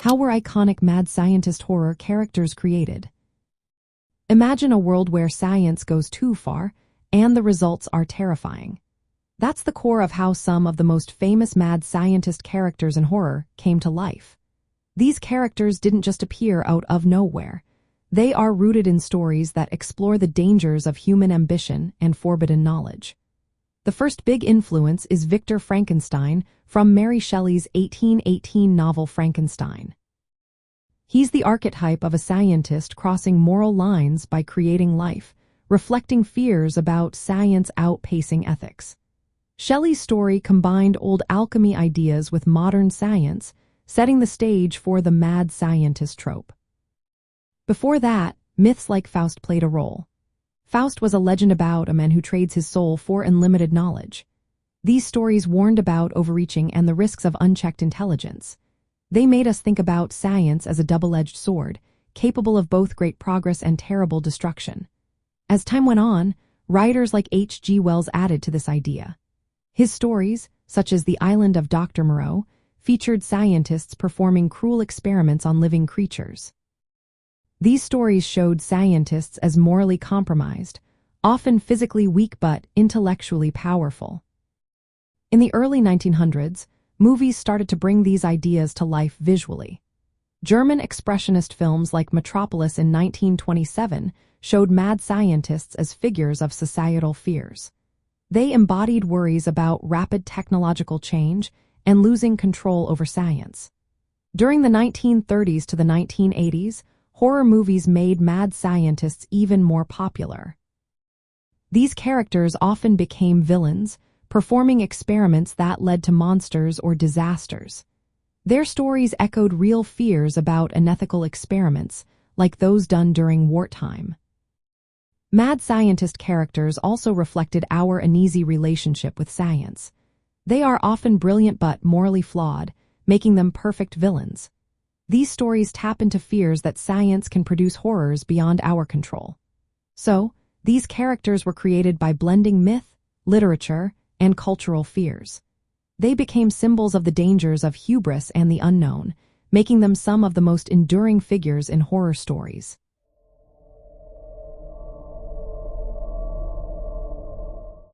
How were iconic mad scientist horror characters created? Imagine a world where science goes too far, and the results are terrifying. That's the core of how some of the most famous mad scientist characters in horror came to life. These characters didn't just appear out of nowhere. They are rooted in stories that explore the dangers of human ambition and forbidden knowledge. The first big influence is Victor Frankenstein from Mary Shelley's 1818 novel Frankenstein. He's the archetype of a scientist crossing moral lines by creating life, reflecting fears about science outpacing ethics. Shelley's story combined old alchemy ideas with modern science, setting the stage for the mad scientist trope. Before that, myths like Faust played a role. Faust was a legend about a man who trades his soul for unlimited knowledge. These stories warned about overreaching and the risks of unchecked intelligence. They made us think about science as a double-edged sword, capable of both great progress and terrible destruction. As time went on, writers like H.G. Wells added to this idea. His stories, such as The Island of Doctor Moreau, featured scientists performing cruel experiments on living creatures. These stories showed scientists as morally compromised, often physically weak but intellectually powerful. In the early 1900s, movies started to bring these ideas to life visually. German Expressionist films like Metropolis in 1927 showed mad scientists as figures of societal fears. They embodied worries about rapid technological change and losing control over science. During the 1930s to the 1980s, horror movies made mad scientists even more popular. These characters often became villains, performing experiments that led to monsters or disasters. Their stories echoed real fears about unethical experiments, like those done during wartime. Mad scientist characters also reflected our uneasy relationship with science. They are often brilliant but morally flawed, making them perfect villains. These stories tap into fears that science can produce horrors beyond our control. So, these characters were created by blending myth, literature, and cultural fears. They became symbols of the dangers of hubris and the unknown, making them some of the most enduring figures in horror stories.